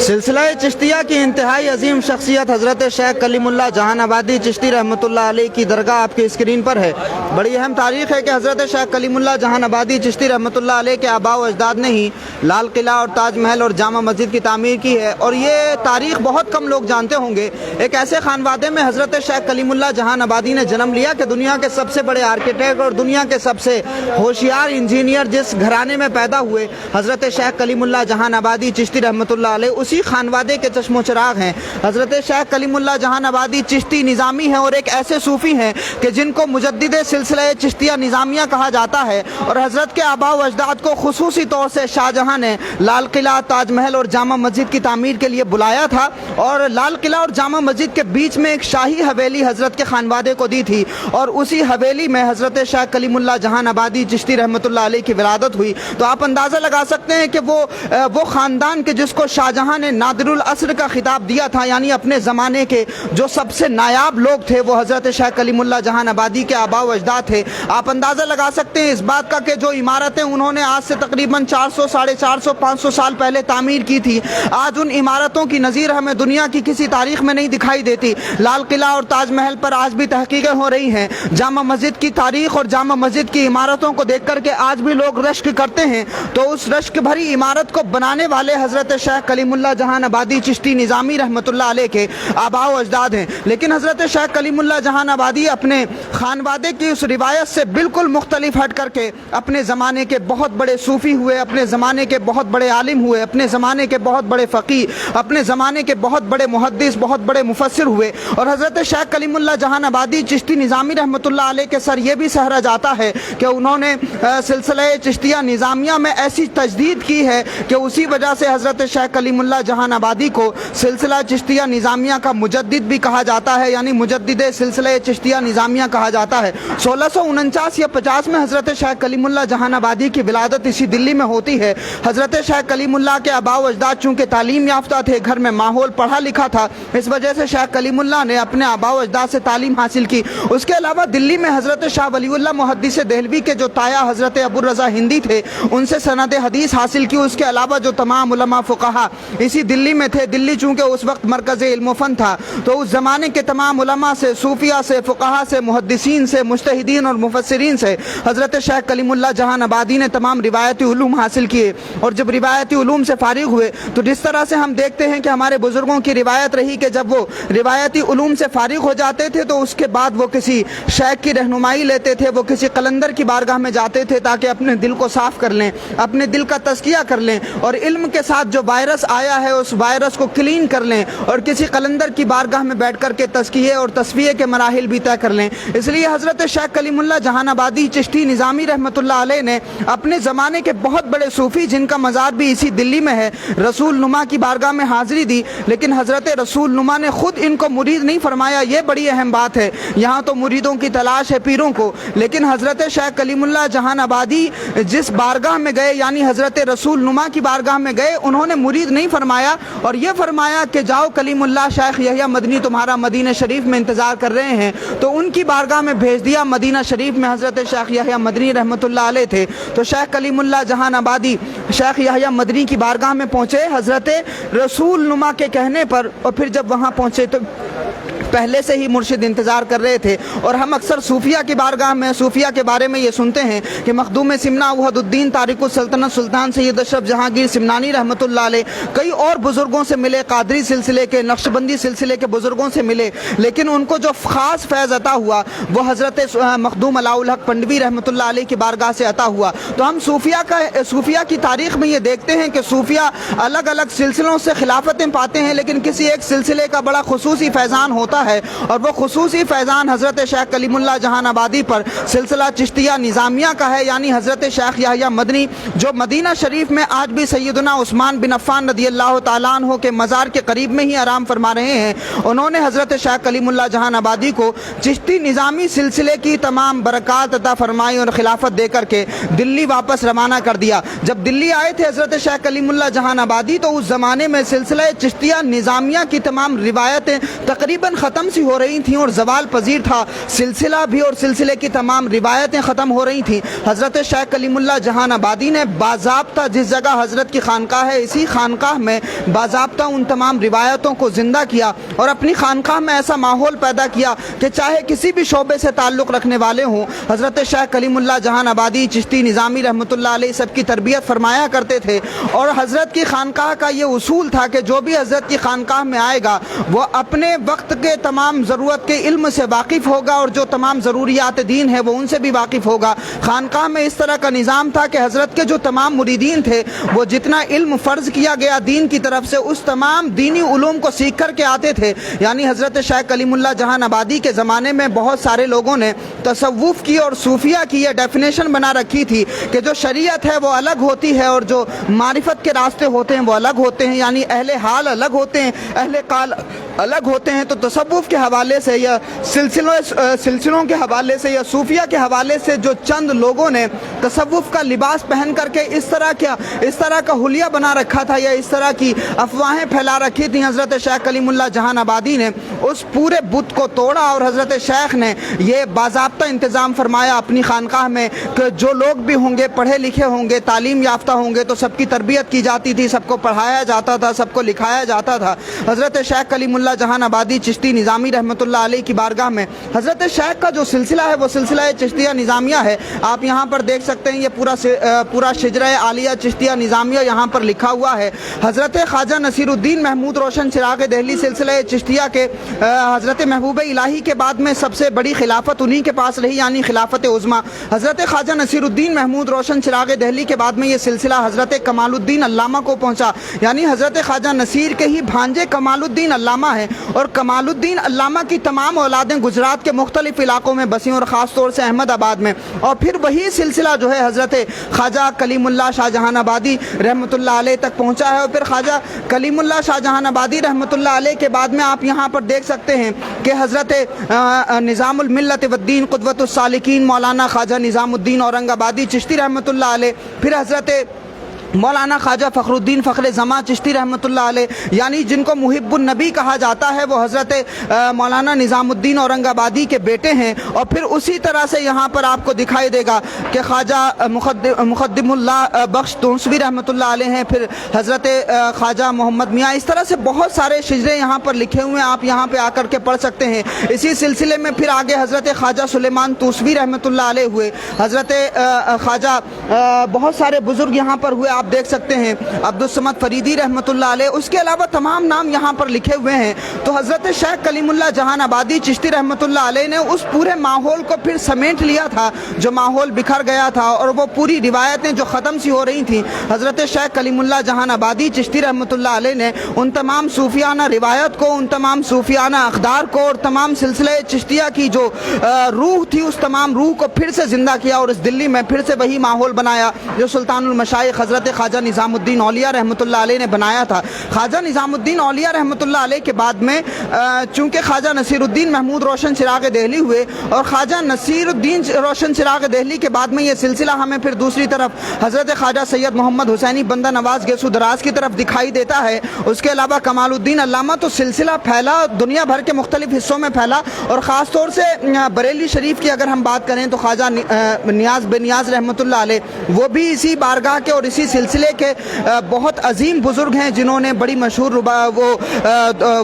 सिलसिला चिश्तिया की इंतहाई अजीम शख्सियत हज़रत शेख कलीमुल्लाह जहानाबादी चिश्ती रहमतुल्लाह अलैह की दरगाह आपकी स्क्रीन पर है। बड़ी अहम तारीख़ है कि हज़रत शेख कलीमुल्लाह जहानाबादी चिश्ती रहमतुल्लाह अलैह के आबा व अजदाद ने ही लाल किला और ताज महल और जामा मस्जिद की तामीर की है। और ये तारीख़ बहुत कम लोग जानते होंगे। एक ऐसे खानवादे में हज़रत शेख कलीमुल्लाह जहानाबादी ने जन्म लिया कि दुनिया के सबसे बड़े आर्किटेक्ट और दुनिया के सबसे होशियार इंजीनियर जिस घराने में पैदा हुए हज़रत शेख कलीमुल्लाह जहानाबादी चिश्ती रहमतुल्लाह अलैह, उसी खानवादे के चश्मो चिराग हैं। हज़रत शेख कलीमुल्लाह जहानाबादी चिश्ती निज़ामी हैं और एक ऐसे सूफ़ी हैं कि जिनको मुजद्दिद सिलसिला चिश्तिया निज़ामिया कहा जाता है। और हज़रत के आबा व अजदाद को खुसूसी तौर से शाहजहां ने लाल किला, ताज महल और जामा मस्जिद की तामीर के लिए बुलाया था। और लाल किला और जामा मस्जिद के बीच में एक शाही हवेली हज़रत के खानवादे को दी थी और उसी हवेली में हज़रत शेख कलीमुल्लाह जहानाबादी चिश्ती रहमतुल्लाह अलैह की विलादत हुई। तो आप अंदाज़ा लगा सकते हैं कि वो ख़ानदान के जिसको शाहजहां ने नादिरुल असर का खिताब दिया था, यानी अपने ज़माने के जो सबसे नायाब लोग थे वो हज़रत शेख कलीमुल्लाह जहानाबादी के आबा व अजदाद थे। आप अंदाज़ा लगा सकते हैं इस बात का कि जो इमारतें उन्होंने आज से तकरीबन 400, 450, 500 साल पहले तामीर की थी, आज उन इमारतों की नज़ीर हमें दुनिया की किसी तारीख में नहीं दिखाई देती। लाल किला और ताज महल पर आज भी तहकीकें हो रही हैं। जामा मस्जिद की तारीख और जामा मस्जिद की इमारतों को देख करके आज भी लोग रश्क करते हैं। तो उस रश्क भरी इमारत को बनाने वाले हज़रत शेख कलीमुल्लाह जहानाबादी चिश्ती निज़ामी रहमतुल्लाह अलैह के आबा व अजदाद हैं। लेकिन हज़रत शेख कलीमुल्लाह जहानाबादी अपने खानवादे की उस रिवायत से बिल्कुल मुख्तलिफ हट करके अपने ज़माने के बहुत बड़े सूफ़ी हुए, अपने ज़माने के बहुत बड़े आलिम हुए, अपने ज़माने के बहुत बड़े फ़क़ीह, अपने ज़माने के बहुत बड़े मुहद्दिस, बहुत बड़े मुफस्सिर हुए। और हज़रत शेख कलीमुल्लाह जहानाबादी चिश्ती निज़ामी रहमतुल्लाह अलैह के सर ये भी सहरा जाता है कि उन्होंने सिलसिला चिश्तिया निज़ामिया में ऐसी तजदीद की है कि उसी वजह से हज़रत शेख कलीमुल्लाह जहानाबादी को सिलसिला चिश्तिया निज़ामिया का मुजद्दिद भी कहा जाता है, यानी मुजद्दिद सिलसिला चिश्तिया निज़ामिया कहा जाता है। 1649 या 50 में हज़रत शेख कलीमुल्लाह जहानाबादी की विलादत इसी दिल्ली में होती है। हज़रत शेख कलीमुल्लाह के आबा व अजदाद चूँकि तालीम याफ्ता थे, घर में माहौल पढ़ा लिखा था, इस वजह से शेख कलीमुल्लाह ने अपने आबा व अजदाद से तालीम हासिल की। उसके अलावा दिल्ली में हज़रत शाह वलीउल्लाह मुहद्दिस देहलवी के जो ताया हज़रत अबू रज़ा हिंदी थे, उनसे सनद हदीस हासिल की। उसके अलावा जो तमाम उलमा फ़ुक़हा इसी दिल्ली में थे, दिल्ली चूँकि उस वक्त मरकज़ इल्म फ़न था, तो उस ज़माने के तमाम उलमा से, सूफिया से, फ़ुक़हा से, मुहद्दिसीन से, मुज्तहिदीन और मुफस्सिरीन से हज़रत शेख कलीमुल्लाह जहानाबादी ने तमाम रिवायती उलूम हासिल किए। और जब रिवायती उलूम से फ़ारिग़ हुए तो जिस तरह से हम देखते हैं कि हमारे बुज़ुर्गों की रिवायत रही कि जब वो रिवायती उलूम से फ़ारिग़ हो जाते थे तो उसके बाद वो किसी शेख की रहनुमाई लेते थे, वो किसी कलंदर की बारगाह में जाते थे ताकि अपने दिल को साफ़ कर लें, अपने दिल का तज़किया कर लें और इल्म के साथ जो वायरस आया है उस वायरस को क्लीन कर लें और किसी कलंदर की बारगाह में बैठ कर के तज़किये और तस्फिये के मराहिल भी तय कर लें। इसलिए हज़रत शेख कलीमुल्लाह जहानाबादी चिश्ती निज़ामी रहमतुल्लाह अलैह ने अपने ज़माने के बहुत बड़े सूफ़ी, जिनका मज़ार भी इसी दिल्ली में है, रसूल नुमा की बारगाह में हाज़िरी दी। लेकिन हज़रत रसूल नुमा ने ख़ुद इनको मुरीद नहीं फरमाया, ये बड़ी अहम बात है। यहाँ तो मुरीदों की तलाश है पीरों को, लेकिन हज़रत शेख कलीमुल्लाह जहानाबादी जिस बारगाह में गए, यानी हज़रत रसूल नुमा की बारगाह में गए, उन्होंने मुरीद नहीं फरमाया और ये फरमाया कि जाओ कलीमुल्लाह शेख यहया मदनी तुम्हारा मदीना शरीफ में इंतज़ार कर रहे हैं। तो उनकी बारगाह में भेज दिया। मदीना शरीफ में हज़रत शेख यहया मदनी रहमतुल्लाह अलैह थे। तो शेख कलीमुल्लाह जहानाबादी शेख यहया मदनी की बारगाह में पहुँचे हज़रत रसूल नुमा के कहने पर। और फिर जब वहाँ पहुँचे तो पहले से ही मुर्शिद इंतज़ार कर रहे थे। और हम अक्सर सूफिया की बारगाह में, सूफिया के बारे में ये सुनते हैं कि मखदूम सिमना वहदुद्दीन तारिकुस सल्तनत सुल्तान सैयद अशरफ जहांगीर सिमनानी रहमतुल्लाह अलैह कई और बुज़ुर्गों से मिले, कादरी सिलसिले के, नक्शबंदी सिलसिले के बुज़ुर्गों से मिले, लेकिन उनको जो ख़ास फैज़ अता हुआ वो हज़रत मखदूम अलाउल हक पंडवी रहमतुल्लाह अलैह की बारगाह से अता हुआ। तो हम सूफिया की तारीख़ में ये देखते हैं कि सूफिया अलग अलग सिलसिलों से खिलाफतें पाते हैं, लेकिन किसी एक सिलसिले का बड़ा खुसूसी फैज़ान होता है और वो खुसूसी फैज़ान हज़रत शेख कलीमुल्लाह जहानाबादी पर सिलसिला चिश्तिया निज़ामिया का है, यानी हज़रत शेख यहया मदनी जो मदीना शरीफ में आज भी सैयदना उस्मान बिन अफ़्फ़ान रज़ियल्लाहु ताला अन्हु के मज़ार के करीब में ही आराम फरमा रहे हैं। उन्होंने हज़रत शेख कलीमुल्लाह जहानाबादी को चिश्ती निज़ामी सिलसिले की तमाम बरक़ात अता फरमाई और खिलाफत दे करके दिल्ली वापस रवाना कर दिया। जब दिल्ली आए थे हज़रत शेख कलीमुल्लाह जहानाबादी तो उस ज़माने में सिलसिला चिश्तिया निज़ामिया की तमाम रिवायतें तकरीबन ख़त्म ख़त्म सी हो रही थी और ज़वाल पजीर था सिलसिला भी, और सिलसिले की तमाम रिवायतें ख़त्म हो रही थीं। हज़रत शेख कलीमुल्लाह जहान आबादी ने बाज़ाब्ता जिस जगह हज़रत की खानकाह है, इसी खानकाह में बाज़ाब्ता उन तमाम रिवायतों को ज़िंदा किया और अपनी खानकाह में ऐसा माहौल पैदा किया कि चाहे किसी भी शोबे से ताल्लुक़ रखने वाले हों, हज़रत शेख कलीमुल्लाह जहान आबादी चिश्ती निज़ामी रहमतुल्लाह अलैह सबकी तरबियत फरमाया करते थे। और हज़रत की खानकाह का ये उसूल था कि जो भी हज़रत की खानकाह में आएगा वो अपने वक्त के तमाम ज़रूरत के इल्म से वाकिफ़ होगा और जो तमाम ज़रूरियात दीन है वो उनसे भी वाकिफ़ होगा। खानकाह में इस तरह का निज़ाम था कि हज़रत के जो तमाम मुरीदीन थे वो जितना इल्म फ़र्ज़ किया गया दीन की तरफ से उस तमाम दीनी उलूम को सीख कर के आते थे। यानी हज़रत शेख कलीमुल्लाह जहान आबादी के ज़माने में बहुत सारे लोगों ने तसव्वुफ़ की और सूफिया की ये डेफिनेशन बना रखी थी कि जो शरीयत है वो अलग होती है और जो मारिफत के रास्ते होते हैं वो अलग होते हैं। यानी अहले हाल अलग होते हैं, अहले काल अलग होते हैं। तो तसव्वुफ़ के हवाले से या सिलसिलों के हवाले से या सूफिया के हवाले से जो चंद लोगों ने तसव्वुफ़ का लिबास पहन करके इस तरह का हुलिया बना रखा था या इस तरह की अफवाहें फैला रखी थी, हज़रत शेख कलीमुल्लाह जहान आबादी ने उस पूरे बुत को तोड़ा और हज़रत शेख ने ये बाज़ाब्ता इंतज़ाम फरमाया अपनी खानकाह में कि जो लोग भी होंगे पढ़े लिखे होंगे, तालीम याफ्ता होंगे, तो सबकी तरबियत की जाती थी, सबको पढ़ाया जाता था, सबको लिखाया जाता था। हज़रत शेख कलीमुल्लाह जहान आबादी चिश्ती निज़ामी रहमतुल्लाह अलैह की बारगाह में हज़रत शेख का जो सिलसिला है वो सिलसिला चिश्तिया निज़ामिया है। आप यहाँ पर देख सकते हैं ये पूरा शिजरा आलिया चिश्तिया निज़ामिया यहाँ पर लिखा हुआ है। हज़रत ख्वाजा नसीरुद्दीन महमूद रोशन चिराग दहली सिलसिला चिश्तिया के हज़रत महबूब इलाही के बाद में सबसे बड़ी खिलाफत उन्हीं के पास रही, यानी खिलाफत उज़्मा। हज़रत ख्वाजा नसीरुद्दीन महमूद रोशन चिराग दहली के बाद में ये सिलसिला हज़रत कमालुद्दीन अल्लामा को पहुँचा। यानी हज़रत ख्वाजा नसीर के ही भांजे कमालुद्दीन अल्लामा है और कमालुद्दीन अल्लामा की तमाम औलादें गुजरात के मुख्तलिफ इलाकों में बसी और ख़ास तौर से अहमदाबाद में। और फिर वही सिलसिला जो है हज़रत ख्वाजा कलीमुल्लाह शाहजहान आबादी रहमतुल्लाह अलैह तक पहुँचा है। और फिर ख्वाजा कलीमुल्लाह शाहजहान आबादी रहमतुल्लाह अलैह के बाद में आप यहाँ पर देख सकते हैं कि हज़रत निज़ामुल मिल्लत वद्दीन क़ुद्वतुस सालिकीन मौलाना ख्वाजा निज़ामुद्दीन औरंगाबादी चिश्ती रहमतुल्लाह अलैह, फिर हज़रत मौलाना ख्वाजा फ़खरुद्दीन फ़खरे ज़मा चिश्ती रहमतुल्लाह अलैह, यानी जिनको मुहिब्बुन नबी कहा जाता है, वो हज़रत मौलाना निज़ामुद्दीन औरंगाबादी के बेटे हैं। और फिर उसी तरह से यहाँ पर आपको दिखाई देगा कि ख्वाजा मुक़द्दिमुल्लाह बख्श तूसवी रहमतुल्लाह अलैह हैं, फिर हज़रत ख्वाजा मोहम्मद मियाँ, इस तरह से बहुत सारे शिजरे यहाँ पर लिखे हुए हैं, आप यहाँ पर आकर के पढ़ सकते हैं। इसी सिलसिले में फिर आगे हज़रत ख्वाजा सुलेमान तूसवी रहमतुल्लाह अलैह हुए, हज़रत ख्वाजा बहुत सारे बुज़ुर्ग यहाँ पर हुए, आप देख सकते हैं अब्दुस्समद फरीदी रहमतुल्लाह अलैह, उसके अलावा तमाम नाम यहाँ पर लिखे हुए हैं। तो हज़रत शेख कलीमुल्लाह जहान आबादी चिश्ती रहमतुल्लाह अलैह ने उस पूरे माहौल को फिर समेट लिया था जो माहौल बिखर गया था, और वो पूरी रिवायतें जो ख़त्म सी हो रही थी, हज़रत शेख कलीमुल्लाह जहान आबादी चिश्ती रहमतुल्लाह अलैह ने उन तमाम सूफियाना रिवायत को, उन तमाम सूफियाना अक़दार को और तमाम सिलसिले चिश्तिया की जो रूह थी उस तमाम रूह को फिर से ज़िंदा किया और इस दिल्ली में फिर से वही माहौल बनाया जो सुल्तानुल मशाइख़ हज़रत ख्वाजा निज़ामुद्दीन औलिया रहमतुल्लाह अलैह ने बनाया था। ख्वाजा निज़ामुद्दीन औलिया रहमतुल्लाह अलैह के बाद में चूँकि ख्वाजा नसीरुद्दीन महमूद रोशन चिराग दहली हुए और ख्वाजा नसीरुद्दीन रोशन चिराग दहली के बाद में ये सिलसिला हमें फिर दूसरी तरफ हज़रत ख्वाजा सैयद मोहम्मद हुसैनी बंदा नवाज़ गेसू दराज की तरफ दिखाई देता है। उसके अलावा कमालुद्दीन अल्लामा, तो सिलसिला फैला, दुनिया भर के मुख्तलिफ हिस्सों में फैला। और ख़ास तौर से बरेली शरीफ की अगर हम बात करें तो ख्वाजा नियाज़ बेनियाज़ रहमतुल्लाह अलैह वो भी इसी बारगाह के और इसी सिलसिले के बहुत अजीम बुज़ुर्ग हैं जिन्होंने बड़ी मशहूर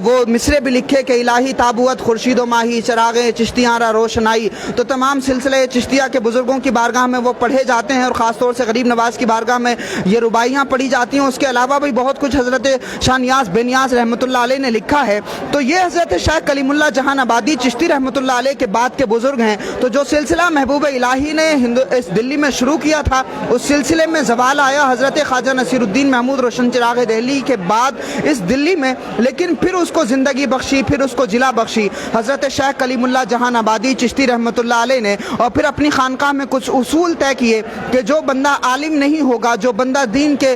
वो मिसरे भी लिखे कि इलाही ताबुअत खुर्शीद व माही चराग़े चिश्तियारा रोशनाई। तो तमाम सिलसिले चिश्तिया के बुज़ुर्गों की बारगाह में वो पढ़े जाते हैं और ख़ास तौर से गरीब नवाज़ की बारगाह में ये रुबाइयाँ पढ़ी जाती हैं। उसके अलावा भी बहुत कुछ हज़रत शाह नियाज़ बेनियाज़ रहमतुल्लाह अलैह ने लिखा है। तो ये हज़रत शेख कलीमुल्लाह जहान आबादी चिश्ती रहमतुल्लाह अलैह के बाद के बुज़ुर्ग हैं। तो जो सिलसिला महबूब इलाही ने इस दिल्ली में शुरू किया था उस सिलसिले में ज़वाल आया हज़रत ख्वाजा नसीरुद्दीन महमूद रोशन चिराग दहली के बाद इस दिल्ली में, लेकिन फिर उसको ज़िंदगी बख्शी, फिर उसको जिला बख्शी हज़रत शेख कलीमुल्लाह जहान आबादी चिश्ती रहमतुल्लाह अलैह ने। और फिर अपनी खानकाह में कुछ उसूल तय किए कि जो बंदा आलिम नहीं होगा, जो बंदा दीन के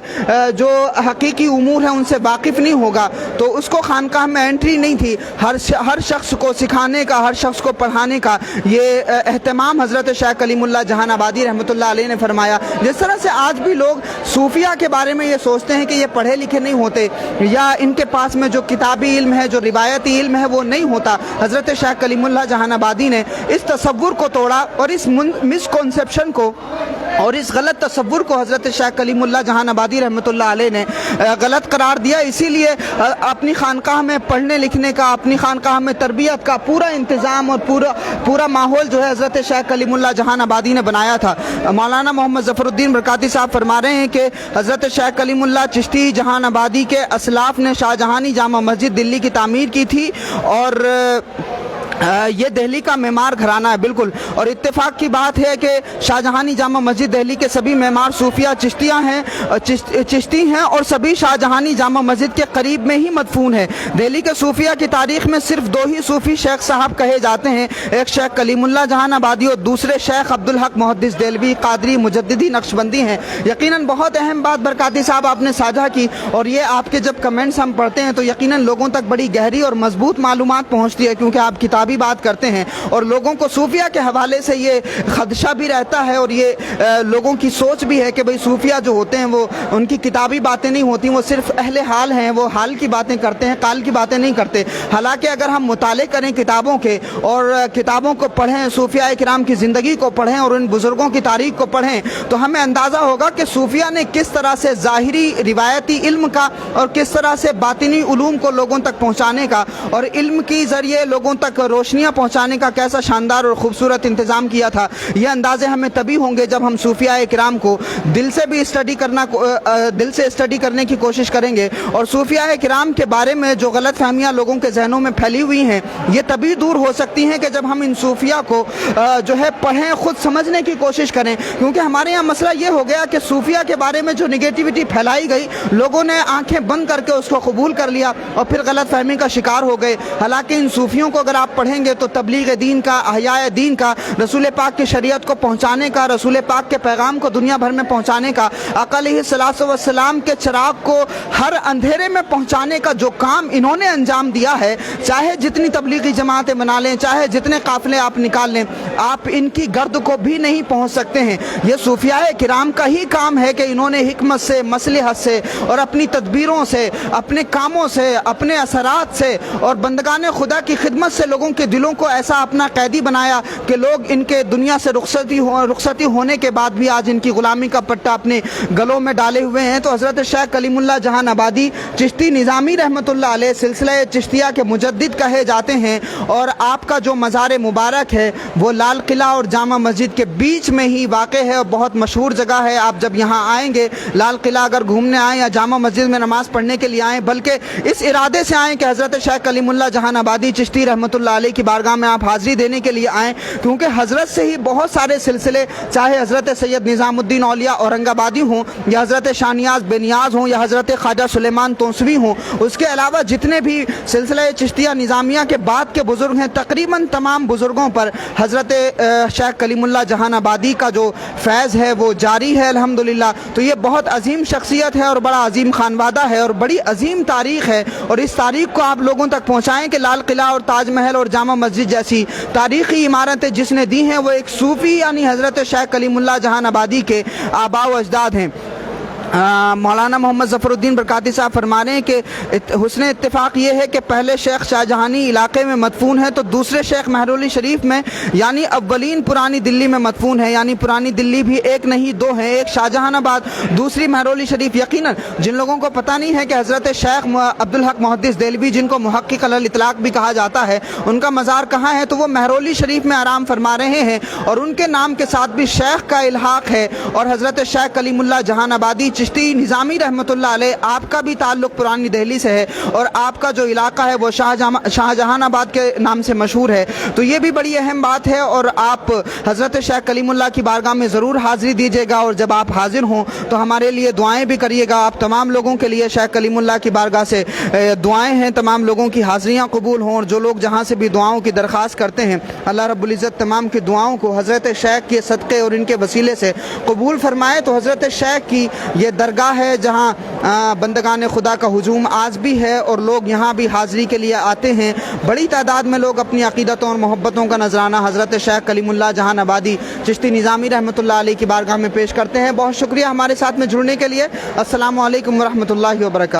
जो हकीकी उमूर हैं उनसे वाकिफ़ नहीं होगा, तो उसको खानकाह में एंट्री नहीं थी। हर शख्स को सिखाने का, हर शख्स को पढ़ाने का ये एहतमाम हज़रत शेख कलीमुल्लाह जहान आबादी रहमतुल्लाह अलैह ने फरमाया। जिस तरह से आज भी लोग صوفیہ کے بارے میں یہ سوچتے ہیں کہ یہ پڑھے لکھے نہیں ہوتے یا ان کے پاس میں جو کتابی علم ہے، جو روایتی علم ہے وہ نہیں ہوتا، حضرت شیخ کلیم اللہ جہان آبادی نے اس تصور کو توڑا اور اس مسکنسیپشن کو اور اس غلط تصور کو حضرت شیخ کلیم اللہ جہان آبادی رحمۃ اللہ علیہ نے غلط قرار دیا۔ اسی لیے اپنی خانقاہ میں پڑھنے لکھنے کا، اپنی خانقاہ میں تربیت کا پورا انتظام اور پورا ماحول جو ہے حضرت شیخ کلیم اللہ جہان آبادی نے بنایا تھا۔ مولانا محمد ظفر الدین برکاتی صاحب فرما رہے ہیں کہ حضرت شیخ کلیم اللہ چشتی جہان آبادی کے اسلاف نے شاہ جہانی جامع مسجد دلی کی تعمیر کی تھی اور یہ دہلی کا معمار گھرانہ ہے بالکل، اور اتفاق کی بات ہے کہ شاہ جہانی جامع مسجد دہلی کے سبھی معمار صوفیہ چشتی ہیں اور سبھی شاہ جہانی جامع مسجد کے قریب میں ہی مدفون ہے۔ دہلی کے صوفیہ کی تاریخ میں صرف دو ہی صوفی شیخ صاحب کہے جاتے ہیں، ایک شیخ کلیم اللہ جہان آبادی اور دوسرے شیخ عبدالحق محدث دہلوی قادری مجددی نقشبندی ہیں۔ یقیناً بہت اہم بات برکاتی صاحب آپ نے ساجھا کی، اور یہ آپ کے جب کمنٹس ہم پڑھتے ہیں تو یقیناً لوگوں تک بڑی گہری اور مضبوط معلومات پہنچتی ہے، کیونکہ آپ کتابی بات کرتے ہیں اور لوگوں کو صوفیہ کے حوالے سے یہ خدشہ بھی رہتا ہے اور یہ لوگوں کی سوچ بھی ہے کہ بھئی صوفیہ جو ہوتے ہیں وہ ان کی کتابی باتیں نہیں ہوتی، وہ صرف اہل حال ہیں، وہ حال کی باتیں کرتے ہیں، قال کی باتیں نہیں کرتے۔ حالانکہ اگر ہم مطالعے کریں کتابوں کے اور کتابوں کو پڑھیں، صوفیہ کرام کی زندگی کو پڑھیں اور ان بزرگوں کی تاریخ کو پڑھیں تو ہمیں اندازہ ہوگا کہ صوفیہ نے کس طرح سے ظاہری روایتی علم کا اور کس طرح سے باطنی علوم کو لوگوں تک پہنچانے کا اور علم کی ذریعے لوگوں تک روشنیاں پہنچانے کا کیسا شاندار اور خوبصورت انتظام کیا تھا۔ یہ اندازے ہمیں تبھی ہوں گے جب ہم صوفیہ کرام کو دل سے اسٹڈی کرنے کی کوشش کریں گے، اور صوفیہ کرام کے بارے میں جو غلط فہمیاں لوگوں کے ذہنوں میں پھیلی ہوئی ہیں یہ تبھی دور ہو سکتی ہیں کہ جب ہم ان صوفیہ کو جو ہے پڑھیں، خود سمجھنے کی کوشش کریں، کیونکہ ہمارے یہاں مسئلہ یہ ہو گیا کہ صوفیہ کے بارے میں جو نگیٹیوٹی پھیلائی گئی لوگوں نے آنکھیں بند کر کے اس کو قبول کر لیا اور پھر غلط فہمی کا شکار ہو گئے۔ حالانکہ ان صوفیوں کو اگر آپ پڑھیں گے تو تبلیغ دین کا، احیاء دین کا، رسول پاک کی شریعت کو پہنچانے کا، رسول پاک کے پیغام کو دنیا بھر میں پہنچانے کا، آقا علیہ الصلوۃ والسلام کے چراغ کو ہر اندھیرے میں پہنچانے کا جو کام انہوں نے انجام دیا ہے، چاہے جتنی تبلیغی جماعتیں بنا لیں، چاہے جتنے قافلے آپ نکال لیں، آپ ان کی گرد کو بھی نہیں پہنچ سکتے ہیں۔ یہ صوفیہ کرام کا ہی کام ہے کہ انہوں نے حکمت سے، مصلحت سے اور اپنی تدبیروں سے، اپنے کاموں سے، اپنے اثرات سے اور بندگان خدا کی خدمت سے لوگوں کے دلوں کو ایسا اپنا قیدی بنایا کہ لوگ ان کے دنیا سے رخصتی ہونے کے بعد بھی آج ان کی غلامی کا پٹا اپنے گلوں میں ڈالے ہوئے ہیں۔ تو حضرت شیخ کلیم اللہ جہان آبادی چشتی نظامی رحمۃ اللہ علیہ سلسلہ چشتیہ کے مجدد کہے جاتے ہیں، اور آپ کا جو مزار مبارک ہے وہ لال قلعہ اور جامع مسجد کے بیچ میں ہی واقع ہے اور بہت مشہور جگہ ہے۔ آپ جب یہاں آئیں گے، لال قلعہ اگر گھومنے آئیں یا جامع مسجد میں نماز پڑھنے کے لیے آئیں، بلکہ اس ارادے سے آئیں کہ حضرت شیخ کلیم اللہ جہان آبادی چشتی رحمۃ اللہ علیہ کی بارگاہ میں آپ حاضری دینے کے لیے آئیں، کیونکہ حضرت سے ہی بہت سارے سلسلے، چاہے حضرت سید نظام الدین اولیاء اورنگ آبادی ہوں یا حضرت شاہ نیاز بے نیاز ہوں یا حضرت خواجہ سلیمان توسوی ہوں، اس کے علاوہ جتنے بھی سلسلہ چشتیہ نظامیہ کے بعد کے بزرگ ہیں، تقریباً تمام بزرگوں پر حضرت شیخ کلیم اللہ جہان آبادی کا جو فیض ہے وہ جاری ہے الحمدللہ۔ تو یہ بہت عظیم شخصیت ہے اور بڑا عظیم خانوادہ ہے اور بڑی عظیم تاریخ ہے، اور اس تاریخ کو آپ لوگوں تک پہنچائیں کہ لال قلعہ اور تاج محل اور جامع مسجد جیسی تاریخی عمارتیں جس نے دی ہیں وہ ایک صوفی یعنی حضرت شیخ کلیم اللہ جہان آبادی کے آباء و اجداد ہیں۔ مولانا محمد ظفر الدین برکاتی صاحب فرما رہے ہیں کہ حسن اتفاق یہ ہے کہ پہلے شیخ شاہ جہانی علاقے میں مدفون ہے تو دوسرے شیخ مہرولی شریف میں یعنی اولین پرانی دلی میں مدفون ہے، یعنی پرانی دلی بھی ایک نہیں دو ہیں، ایک شاہ جہان آباد، دوسری مہرولی شریف۔ یقیناً جن لوگوں کو پتہ نہیں ہے کہ حضرت شیخ عبدالحق محدث دہلوی جن کو محقق علی الاطلاق بھی کہا جاتا ہے، ان کا مزار کہاں ہے تو وہ مہرولی شریف میں آرام فرما رہے ہیں، اور ان کے نام کے ساتھ بھی شیخ کا الحاق ہے، اور حضرت شیخ کلیم اللہ جہان آبادی چشتی نظامی رحمۃ اللہ علیہ آپ کا بھی تعلق پرانی دہلی سے ہے، اور آپ کا جو علاقہ ہے وہ شاہ جہان آباد کے نام سے مشہور ہے۔ تو یہ بھی بڑی اہم بات ہے، اور آپ حضرت شیخ کلیم اللہ کی بارگاہ میں ضرور حاضری دیجیے گا، اور جب آپ حاضر ہوں تو ہمارے لیے دعائیں بھی کریے گا۔ آپ تمام لوگوں کے لیے شیخ کلیم اللہ کی بارگاہ سے دعائیں ہیں، تمام لوگوں کی حاضریاں قبول ہوں، اور جو لوگ جہاں سے بھی دعاؤں کی درخواست کرتے ہیں اللہ رب العزت تمام کی دعاؤں کو حضرت شیخ کے صدقے اور ان کے وسیلے سے قبول فرمائے۔ تو حضرت شیخ کی یہ درگاہ ہے جہاں بندگان خدا کا ہجوم آج بھی ہے اور لوگ یہاں بھی حاضری کے لیے آتے ہیں. بڑی تعداد میں لوگ اپنی عقیدتوں اور محبتوں کا نذرانہ حضرت شیخ کلیم اللہ جہان آبادی چشتی نظامی رحمۃ اللہ علیہ کی بارگاہ میں پیش کرتے ہیں. بہت شکریہ ہمارے ساتھ میں جڑنے کے لیے. السلام علیکم ورحمۃ اللہ وبرکاتہ.